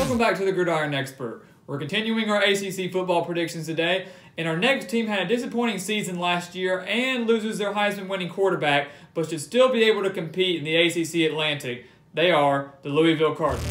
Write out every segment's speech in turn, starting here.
Welcome back to the Gridiron Expert. We're continuing our ACC football predictions today, and our next team had a disappointing season last year and loses their Heisman-winning quarterback, but should still be able to compete in the ACC Atlantic. They are the Louisville Cardinals.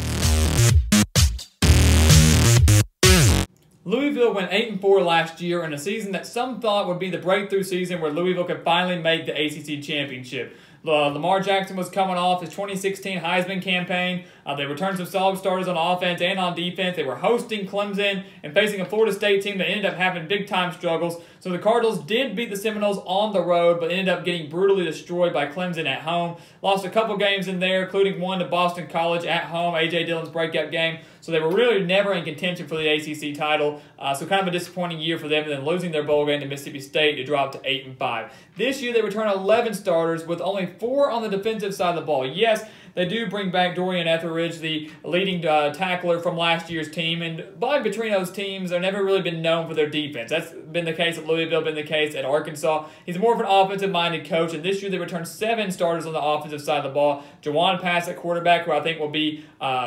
Louisville went 8-4 last year in a season that some thought would be the breakthrough season where Louisville could finally make the ACC championship. Lamar Jackson was coming off his 2016 Heisman campaign. They returned some solid starters on offense and on defense. They were hosting Clemson and facing a Florida State team that ended up having big-time struggles. So the Cardinals did beat the Seminoles on the road, but ended up getting brutally destroyed by Clemson at home. Lost a couple games in there, including one to Boston College at home, A.J. Dillon's breakout game. So they were really never in contention for the ACC title. So kind of a disappointing year for them, and then losing their bowl game to Mississippi State to drop to 8-5. This year they return 11 starters with only 4 on the defensive side of the ball. Yes, they do bring back Dorian Etheridge, the leading tackler from last year's team. And Bobby Petrino's teams have never really been known for their defense. That's been the case at Louisville, been the case at Arkansas. He's more of an offensive-minded coach, and this year they returned 7 starters on the offensive side of the ball. Jawon Pass at quarterback, who I think will be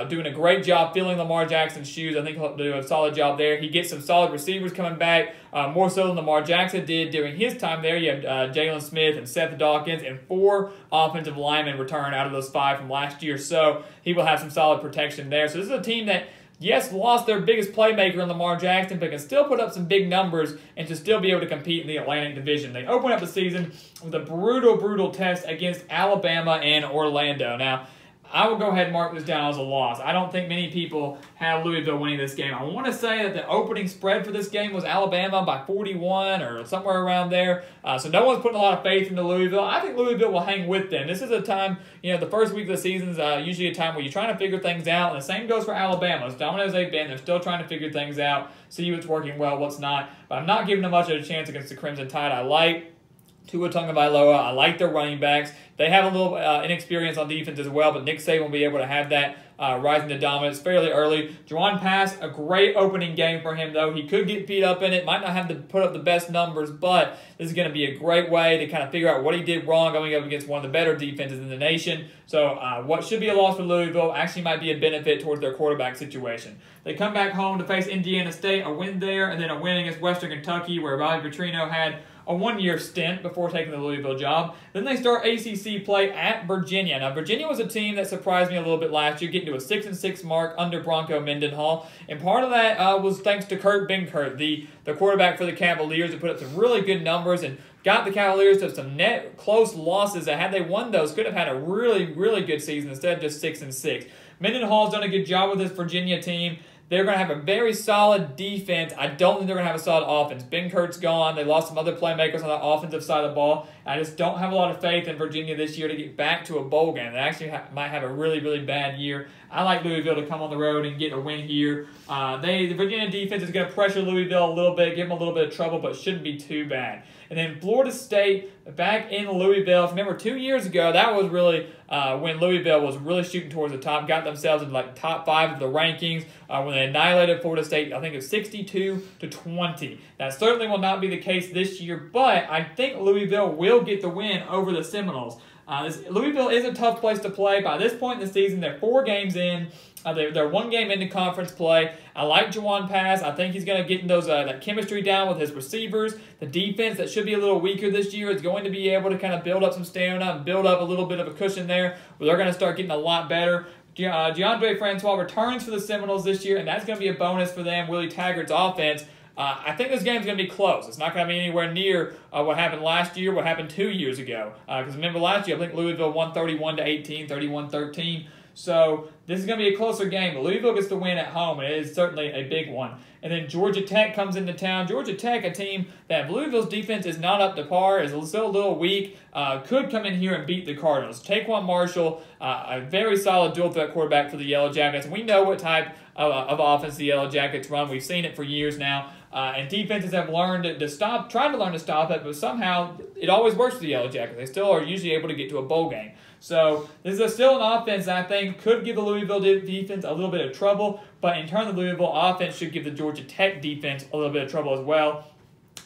doing a great job filling Lamar Jackson's shoes. I think he'll do a solid job there. He gets some solid receivers coming back, more so than Lamar Jackson did during his time there. You have Jaylen Smith and Seth Dawkins, and 4 offensive linemen return out of those 5 from last year. So he will have some solid protection there. So this is a team that, yes, lost their biggest playmaker in Lamar Jackson, but can still put up some big numbers and to still be able to compete in the Atlantic Division. They open up the season with a brutal test against Alabama and Orlando. Now, I will go ahead and mark this down as a loss. I don't think many people have Louisville winning this game. I want to say that the opening spread for this game was Alabama by 41 or somewhere around there. So no one's putting a lot of faith into Louisville. I think Louisville will hang with them. This is a time, the first week of the season is usually a time where you're trying to figure things out. And the same goes for Alabama. As dominant as they've been, they're still trying to figure things out, see what's working well, what's not. But I'm not giving them much of a chance against the Crimson Tide. I like Tua Tagovailoa. I like their running backs. They have a little inexperience on defense as well, but Nick Saban will be able to have that rising to dominance fairly early. Jawon Pass, a great opening game for him, though. He could get beat up in it. Might not have to put up the best numbers, but this is going to be a great way to kind of figure out what he did wrong going up against one of the better defenses in the nation. So what should be a loss for Louisville actually might be a benefit towards their quarterback situation. They come back home to face Indiana State, a win there, and then a win against Western Kentucky, where Bobby Petrino had a 1-year stint before taking the Louisville job. Then they start ACC play at Virginia. Now, Virginia was a team that surprised me a little bit last year, getting to a 6-6 mark under Bronco Mendenhall. And part of that was thanks to Kurt Benkert, the quarterback for the Cavaliers, who put up some really good numbers and got the Cavaliers to some net close losses that, had they won those, could have had a really good season instead of just 6-6. Mendenhall's done a good job with this Virginia team. They're going to have a very solid defense. I don't think they're going to have a solid offense. Benkert's gone. They lost some other playmakers on the offensive side of the ball. I just don't have a lot of faith in Virginia this year to get back to a bowl game. They actually might have a really bad year. I like Louisville to come on the road and get a win here. The Virginia defense is going to pressure Louisville a little bit, give them a little bit of trouble, but shouldn't be too bad. And then Florida State back in Louisville. Remember, 2 years ago, that was really when Louisville was really shooting towards the top, got themselves in like top 5 of the rankings when they annihilated Florida State. I think it was 62-20. That certainly will not be the case this year, but I think Louisville will get the win over the Seminoles. Louisville is a tough place to play. By this point in the season, they're 4 games in. They're 1 game into conference play. I like Jawon Pass. I think he's going to get those that chemistry down with his receivers. The defense, that should be a little weaker this year, is going to be able to kind of build up some stamina and build up a little bit of a cushion there, where they're going to start getting a lot better. DeAndre Francois returns for the Seminoles this year, and that's going to be a bonus for them. Willie Taggart's offense. I think this game's going to be close. It's not going to be anywhere near what happened last year, what happened 2 years ago. Because remember last year, I think Louisville won 31-18, 31-13. So this is going to be a closer game. But Louisville gets the win at home, and it is certainly a big one. And then Georgia Tech comes into town. Georgia Tech, a team that Louisville's defense is not up to par, is still a little weak, could come in here and beat the Cardinals. Taquan Marshall, a very solid dual threat quarterback for the Yellow Jackets. We know what type of offense the Yellow Jackets run. We've seen it for years now. And defenses have learned to stop, trying to learn to stop it, but somehow it always works for the Yellow Jackets. They still are usually able to get to a bowl game. So this is still an offense that I think could give the Louisville defense a little bit of trouble, but in turn the Louisville offense should give the Georgia Tech defense a little bit of trouble as well.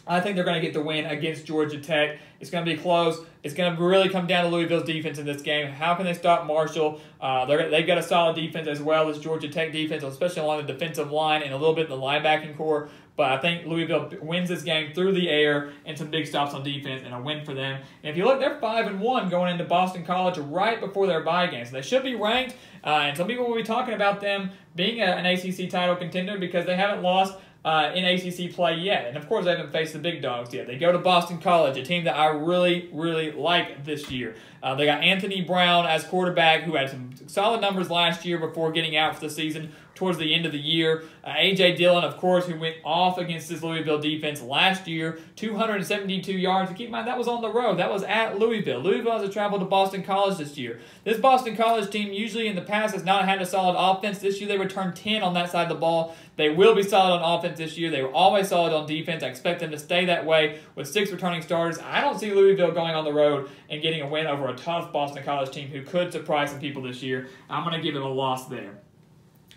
I think they're going to get the win against Georgia Tech. It's going to be close. It's going to really come down to Louisville's defense in this game. How can they stop Marshall? They've got a solid defense as well as Georgia Tech defense, especially along the defensive line and a little bit in the linebacking core. But I think Louisville wins this game through the air and some big stops on defense and a win for them. And if you look, they're 5-1 going into Boston College right before their bye game. So they should be ranked. And some people will be talking about them being an ACC title contender because they haven't lost in ACC play yet. And, of course, they haven't faced the big dogs yet. They go to Boston College, a team that I really, really like this year. They got Anthony Brown as quarterback, who had some solid numbers last year before getting out for the season towards the end of the year. A.J. Dillon, of course, who went off against this Louisville defense last year, 272 yards. And keep in mind, that was on the road. That was at Louisville. Louisville has to travel to Boston College this year. This Boston College team usually in the past has not had a solid offense. This year they returned 10 on that side of the ball. They will be solid on offense this year. They were always solid on defense. I expect them to stay that way with 6 returning starters. I don't see Louisville going on the road and getting a win over a tough Boston College team who could surprise some people this year. I'm going to give them a loss there.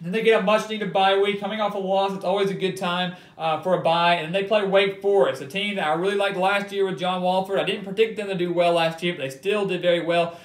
Then they get a much-needed bye week. Coming off a loss, it's always a good time for a bye. And then they play Wake Forest, a team that I really liked last year with John Walford. I didn't predict them to do well last year, but they still did very well,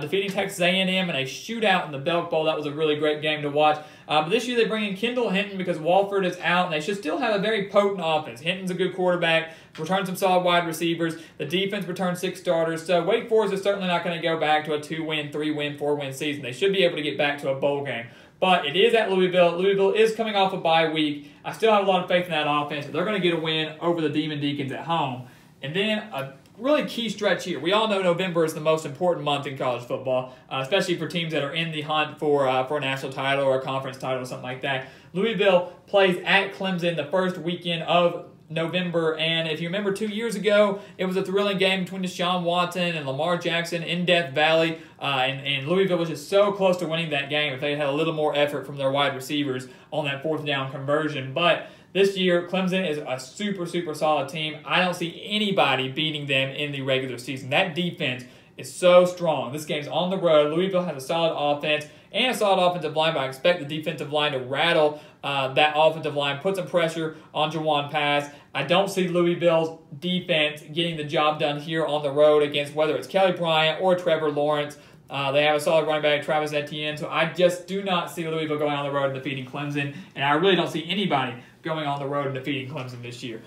defeating Texas A&M in a shootout in the Belk Bowl. That was a really great game to watch. But this year they bring in Kendall Hinton because Walford is out, and they should still have a very potent offense. Hinton's a good quarterback, returns some solid wide receivers. The defense returns 6 starters. So Wake Forest is certainly not going to go back to a 2-win, 3-win, 4-win season. They should be able to get back to a bowl game. But it is at Louisville. Louisville is coming off a bye week. I still have a lot of faith in that offense. They're going to get a win over the Demon Deacons at home. And then a really key stretch here. We all know November is the most important month in college football, especially for teams that are in the hunt for a national title or a conference title or something like that. Louisville plays at Clemson the first weekend of November, and if you remember 2 years ago, it was a thrilling game between Deshaun Watson and Lamar Jackson in Death Valley, and Louisville was just so close to winning that game if they had a little more effort from their wide receivers on that 4th down conversion. But this year, Clemson is a super, super solid team. I don't see anybody beating them in the regular season. That defense is so strong. This game's on the road. Louisville has a solid offense and a solid offensive line, but I expect the defensive line to rattle that offensive line, put some pressure on Jawon Pass. I don't see Louisville's defense getting the job done here on the road against whether it's Kelly Bryant or Trevor Lawrence. They have a solid running back, Travis Etienne, so I just do not see Louisville going on the road and defeating Clemson, and I really don't see anybody going on the road and defeating Clemson this year.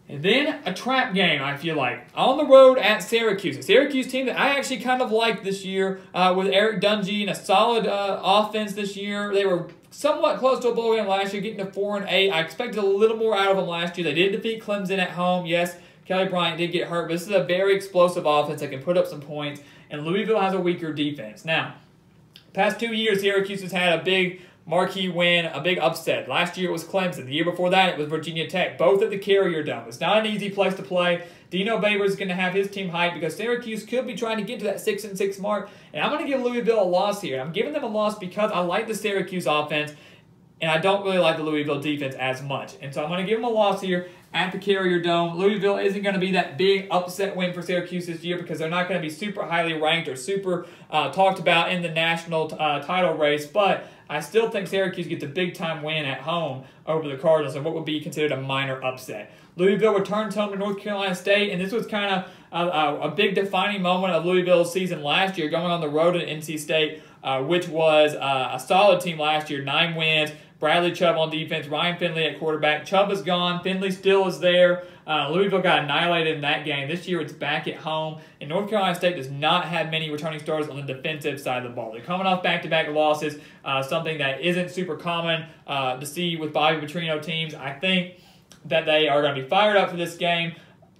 And then a trap game, I feel like, on the road at Syracuse. A Syracuse team that I actually kind of liked this year with Eric Dungy and a solid offense this year. They were somewhat close to a bowl game last year, getting to 4-8. I expected a little more out of them last year. They did defeat Clemson at home. Yes, Kelly Bryant did get hurt, but this is a very explosive offense that can put up some points, and Louisville has a weaker defense. Now, past 2 years, Syracuse has had a big marquee win, a big upset. Last year it was Clemson. The year before that it was Virginia Tech, both at the Carrier Dome. It's not an easy place to play. Dino Babers is going to have his team hyped because Syracuse could be trying to get to that 6-6 mark. And I'm going to give Louisville a loss here. I'm giving them a loss because I like the Syracuse offense, and I don't really like the Louisville defense as much. And so I'm going to give them a loss here at the Carrier Dome. Louisville isn't going to be that big upset win for Syracuse this year because they're not going to be super highly ranked or super talked about in the national title race, but I still think Syracuse gets a big-time win at home over the Cardinals in what would be considered a minor upset. Louisville returns home to North Carolina State, and this was kind of a big defining moment of Louisville's season last year, going on the road at NC State, which was a solid team last year, 9 wins. Bradley Chubb on defense, Ryan Finley at quarterback. Chubb is gone, Finley still is there. Louisville got annihilated in that game. This year it's back at home, and North Carolina State does not have many returning starters on the defensive side of the ball. They're coming off back-to-back losses, something that isn't super common to see with Bobby Petrino teams. I think that they are going to be fired up for this game,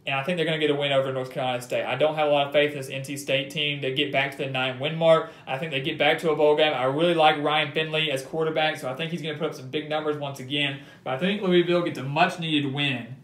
and I think they're going to get a win over North Carolina State. I don't have a lot of faith in this NC State team to get back to the 9-win mark. I think they get back to a bowl game. I really like Ryan Finley as quarterback, so I think he's going to put up some big numbers once again. But I think Louisville gets a much-needed win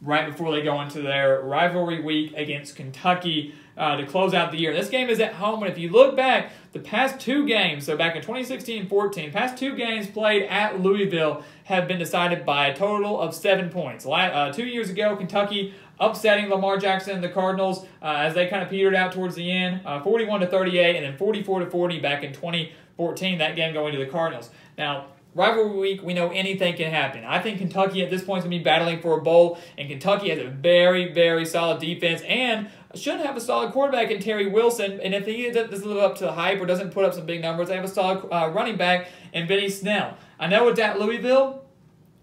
right before they go into their rivalry week against Kentucky to close out the year. This game is at home, and if you look back, the past 2 games, so back in 2016 and 14, past 2 games played at Louisville have been decided by a total of 7 points. 2 years ago, Kentucky upsetting Lamar Jackson and the Cardinals as they kind of petered out towards the end, 41-38, and then 44-40 back in 2014, that game going to the Cardinals. Now, rivalry week, we know anything can happen. I think Kentucky at this point is going to be battling for a bowl, and Kentucky has a very, very solid defense and should have a solid quarterback in Terry Wilson. And if he doesn't live up to the hype or doesn't put up some big numbers, they have a solid running back in Benny Snell. I know it's at Louisville,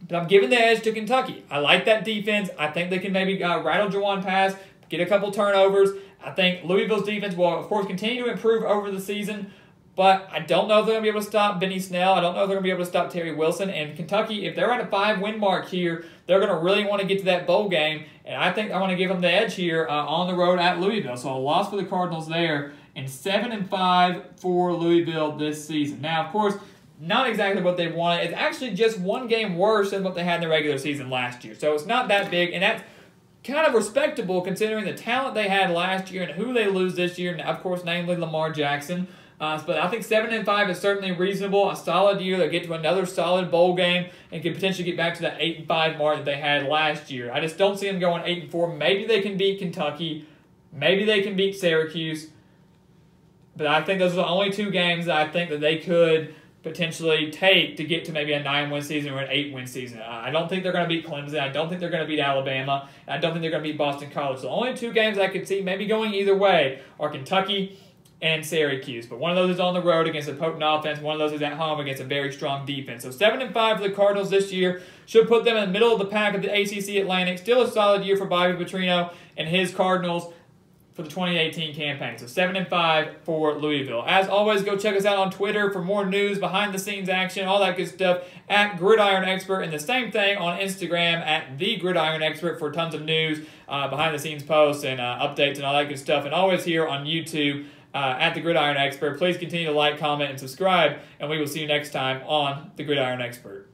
but I'm giving the edge to Kentucky. I like that defense. I think they can maybe rattle Jawon Pass, get a couple turnovers. I think Louisville's defense will, of course, continue to improve over the season, but I don't know if they're going to be able to stop Benny Snell. I don't know if they're going to be able to stop Terry Wilson. And Kentucky, if they're at a 5-win mark here, they're going to really want to get to that bowl game. And I think I want to give them the edge here on the road at Louisville. So a loss for the Cardinals there, and 7-5 for Louisville this season. Now, of course, not exactly what they wanted. It's actually just one game worse than what they had in the regular season last year. So it's not that big, and that's kind of respectable considering the talent they had last year and who they lose this year, and of course, namely Lamar Jackson. But I think 7-5 is certainly reasonable. A solid year. They'll get to another solid bowl game and can potentially get back to that 8-5 mark that they had last year. I just don't see them going 8-4. Maybe they can beat Kentucky. Maybe they can beat Syracuse. But I think those are the only two games that I think that they could potentially take to get to maybe a 9-win season or an 8-win season. I don't think they're going to beat Clemson. I don't think they're going to beat Alabama. I don't think they're going to beat Boston College. So the only two games I could see maybe going either way are Kentucky and Syracuse. But one of those is on the road against a potent offense. One of those is at home against a very strong defense. So 7-5 for the Cardinals this year should put them in the middle of the pack of the ACC Atlantic. Still a solid year for Bobby Petrino and his Cardinals for the 2018 campaign. So 7-5 for Louisville. As always, go check us out on Twitter for more news, behind-the-scenes action, all that good stuff at Gridiron Expert, and the same thing on Instagram at The Gridiron Expert for tons of news, behind-the-scenes posts, and updates, and all that good stuff. And always here on YouTube at The Gridiron Expert. Please continue to like, comment, and subscribe, and we will see you next time on The Gridiron Expert.